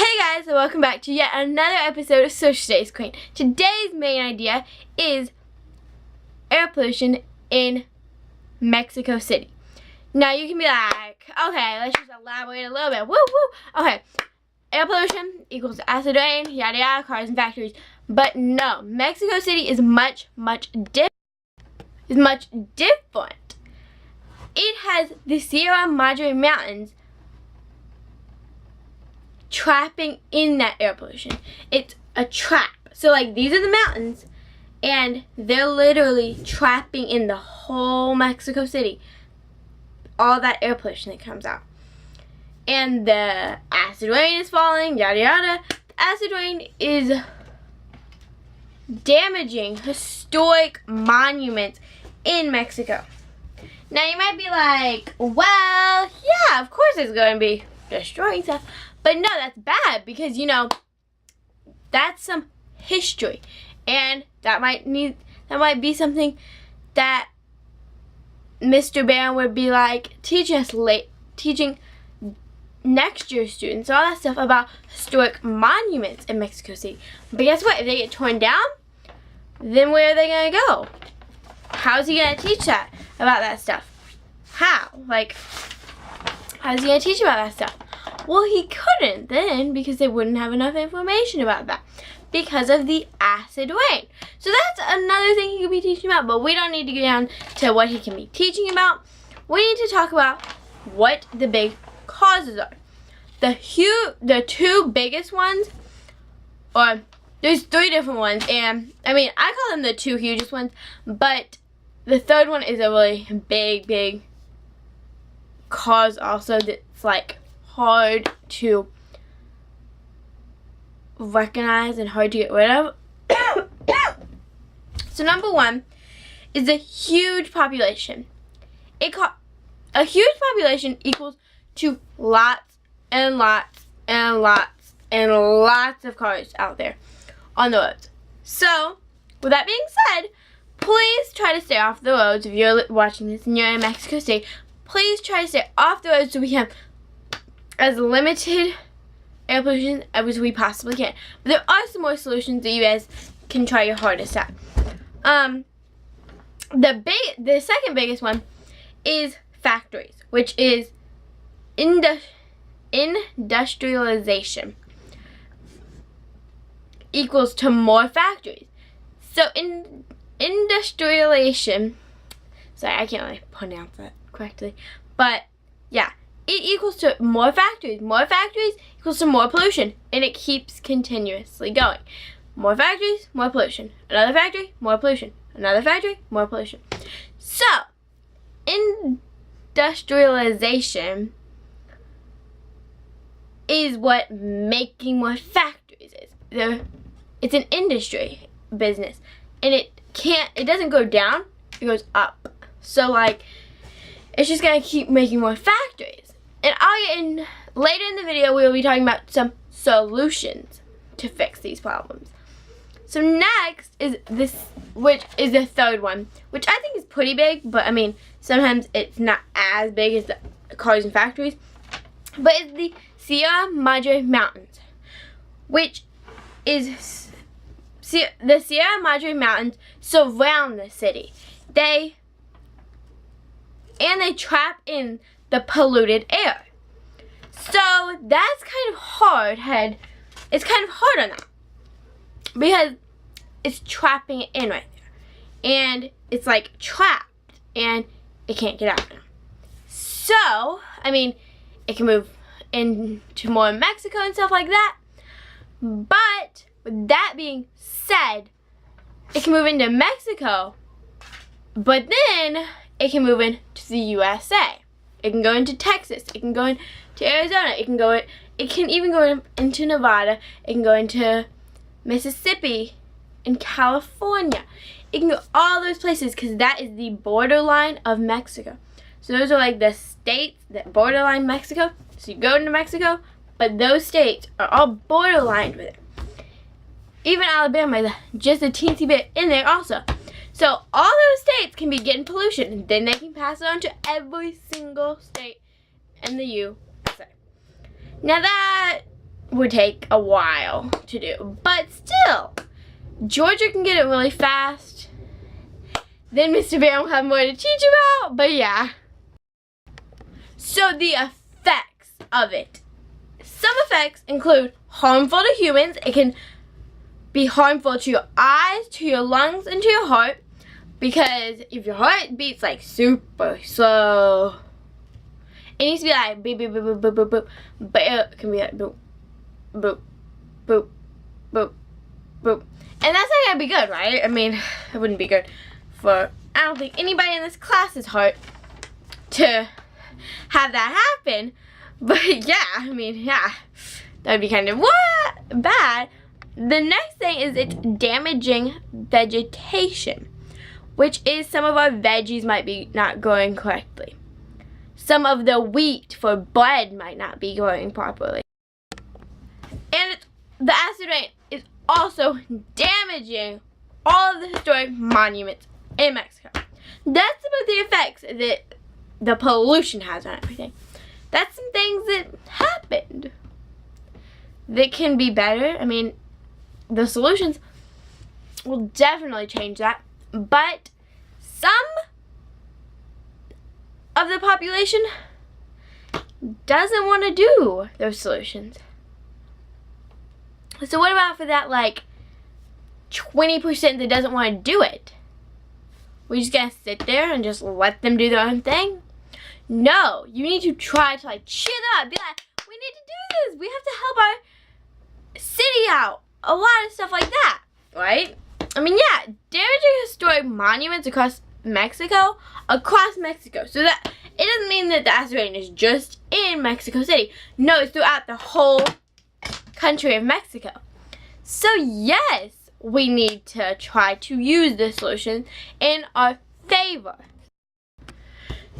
Hey guys, and welcome back to yet another episode of Social Studies Queen. Today's main idea is air pollution in Mexico City. Now you can be like, okay, let's just elaborate a little bit. Woo woo. Okay, air pollution equals acid rain, yada yada, cars and factories. But no, Mexico City is much different. It has the Sierra Madre Mountains trapping in that air pollution. It's a trap. So like these are the mountains and they're literally trapping in the whole Mexico City all that air pollution that comes out. And the acid rain is falling, yada yada. The acid rain is damaging historic monuments in Mexico. Now you might be like, well, yeah, of course it's going to be destroying stuff. But no, that's bad because, you know, that's some history. And that might be something that Mr. Barron would be like teaching next year's students, all that stuff about historic monuments in Mexico City. But guess what? If they get torn down, then where are they going to go? How's he going to teach that about that stuff? How? Like, how's he going to teach about that stuff? Well, he couldn't then because they wouldn't have enough information about that because of the acid rain. So that's another thing he could be teaching about, but we don't need to get down to what he can be teaching about. We need to talk about what the big causes are. The two biggest ones, or there's three different ones, and I mean, I call them the two hugest ones, but the third one is a really big cause also that's like hard to recognize and hard to get rid of. So number one is a huge population. A huge population equals to lots and lots of cars out there on the roads. So with that being said, please try to stay off the roads. If you're watching this and you're in Mexico City, please try to stay off the roads so we have as limited air pollution as we possibly can. But there are some more solutions that you guys can try your hardest at. The second biggest one is factories, which is industrialization equals to more factories. So industrialization, sorry, I can't really pronounce that correctly, but yeah, it equals to more factories. More factories equals to more pollution, and it keeps continuously going. More factories, more pollution. Another factory, more pollution. Another factory, more pollution. So, industrialization is what making more factories is. It's an industry business, and it doesn't go down, it goes up. So like, it's just gonna keep making more factories. And later in the video, we will be talking about some solutions to fix these problems. So next is this, which is the third one, which I think is pretty big, but I mean, sometimes it's not as big as the cars and factories. But it's the Sierra Madre Mountains, which is, the Sierra Madre Mountains surround the city. They trap in the polluted air. So that's kind of hard. It's kind of hard on that because it's trapping it in right there, and it's like trapped and it can't get out now. So I mean, it can move into more Mexico and stuff like that. But with that being said, it can move into Mexico, but then it can move into the USA. It can go into Texas. It can go into Arizona. It can even go into Nevada. It can go into Mississippi and California. It can go all those places because that is the borderline of Mexico. So those are like the states that borderline Mexico. So you go into Mexico, but those states are all borderlined with it. Even Alabama is just a teensy bit in there also. So all those states can be getting pollution, and then they can pass it on to every single state in the USA. Now that would take a while to do. But still, Georgia can get it really fast. Then Mr. Bear will have more to teach about, but yeah. So the effects of it. Some effects include harmful to humans. It can be harmful to your eyes, to your lungs, and to your heart. Because if your heart beats like super slow, it needs to be like beep, beep, beep, beep, beep, beep, beep. But it can be like boop, boop, boop, boop, boop. And that's not gonna be good, right? I mean, it wouldn't be good for, I don't think anybody in this class's heart to have that happen. But yeah, I mean, yeah, that would be kind of bad. The next thing is it's damaging vegetation, which is some of our veggies might be not growing correctly. Some of the wheat for bread might not be growing properly. And the acid rain is also damaging all of the historic monuments in Mexico. That's about the effects that the pollution has on everything. That's some things that happened that can be better. I mean, the solutions will definitely change that. But some of the population doesn't want to do those solutions. So what about for that like 20% that doesn't want to do it? We just gonna sit there and just let them do their own thing? No, you need to try to like cheer them up. Be like, we need to do this. We have to help our city out. A lot of stuff like that, right? I mean, yeah, damaging historic monuments across Mexico. So that it doesn't mean that the acid rain is just in Mexico City. No, it's throughout the whole country of Mexico. So yes, we need to try to use this solution in our favor.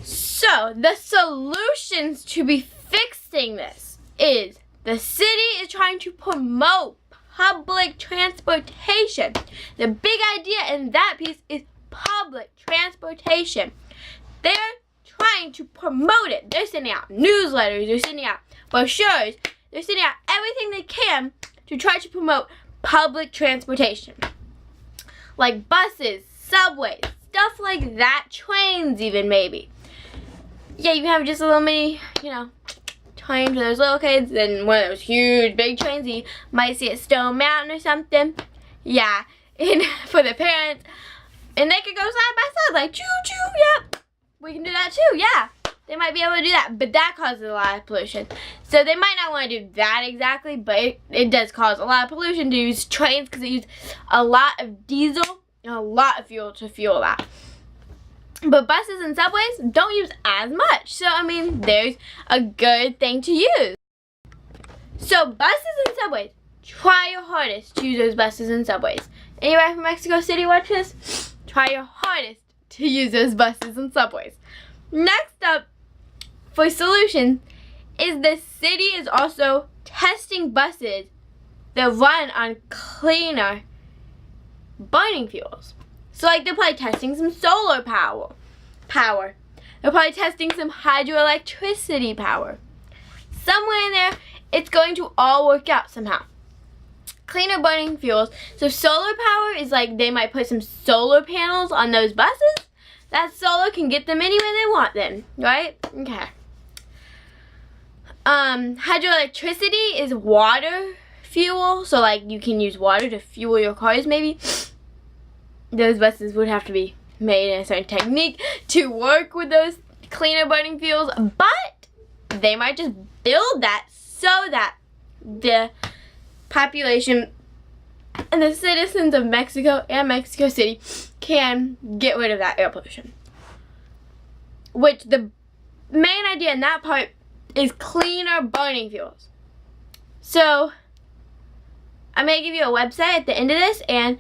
So the solutions to be fixing this is the city is trying to promote public transportation. The big idea in that piece is public transportation. They're trying to promote it. They're sending out newsletters, they're sending out brochures, they're sending out everything they can to try to promote public transportation. Like buses, subways, stuff like that, trains even maybe. Yeah, you can have just a little mini, train for those little kids, and one of those huge big trains you might see at Stone Mountain or something. Yeah, and for the parents, and they could go side by side like choo choo. Yep, we can do that too. Yeah, they might be able to do that, but that causes a lot of pollution. So they might not want to do that exactly, but it does cause a lot of pollution to use trains because they use a lot of diesel and a lot of fuel to fuel that. But buses and subways don't use as much. So, I mean, there's a good thing to use. So, buses and subways, try your hardest to use those buses and subways. Anybody from Mexico City watch this? Try your hardest to use those buses and subways. Next up, for solutions, is the city is also testing buses that run on cleaner burning fuels. So like they're probably testing some solar power. They're probably testing some hydroelectricity power. Somewhere in there, it's going to all work out somehow. Cleaner burning fuels. So solar power is like they might put some solar panels on those buses. That solar can get them anywhere they want then, right? Okay. Hydroelectricity is water fuel. So like you can use water to fuel your cars maybe. Those buses would have to be made in a certain technique to work with those cleaner burning fuels, but they might just build that so that the population and the citizens of Mexico and Mexico City can get rid of that air pollution. Which the main idea in that part is cleaner burning fuels. So I may give you a website at the end of this, and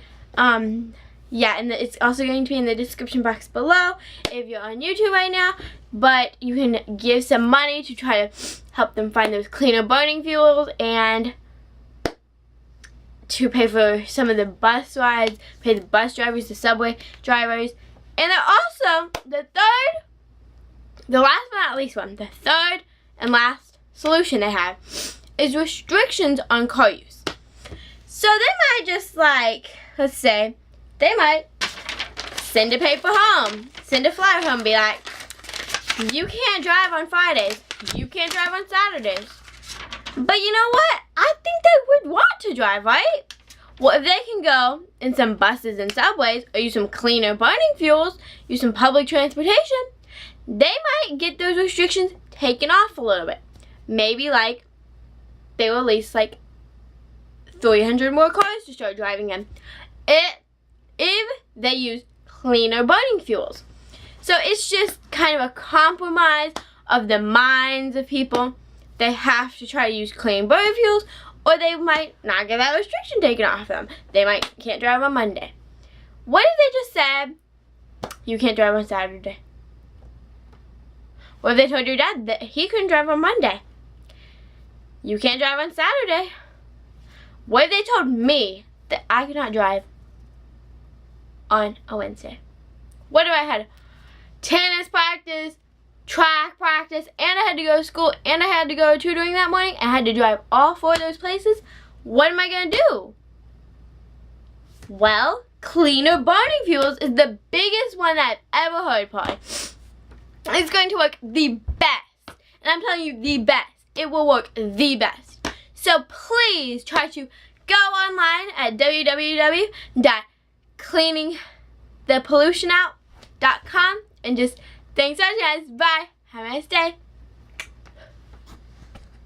yeah, and it's also going to be in the description box below if you're on YouTube right now. But you can give some money to try to help them find those cleaner burning fuels and to pay for some of the bus rides, pay the bus drivers, the subway drivers. And then also, the third and last solution they have is restrictions on car use. So they might just like, let's say, they might send a paper home, send a flyer home, be like, you can't drive on Fridays, you can't drive on Saturdays. But you know what? I think they would want to drive, right? Well, if they can go in some buses and subways, or use some cleaner burning fuels, use some public transportation, they might get those restrictions taken off a little bit. Maybe like they will release like 300 more cars to start driving in if they use cleaner burning fuels. So it's just kind of a compromise of the minds of people. They have to try to use clean burning fuels, or they might not get that restriction taken off them. They can't drive on Monday. What if they just said, you can't drive on Saturday? What if they told your dad that he couldn't drive on Monday? You can't drive on Saturday. What if they told me that I could not drive on a Wednesday? What if I had tennis practice, track practice, and I had to go to school, and I had to go to tutoring that morning, and I had to drive all 4 of those places? What am I going to do? Well, cleaner burning fuels is the biggest one that I've ever heard, probably. It's going to work the best. And I'm telling you, the best. It will work the best. So please try to go online at www.cleaningthepollutionout.com and just thanks so much, guys. Bye. Have a nice day.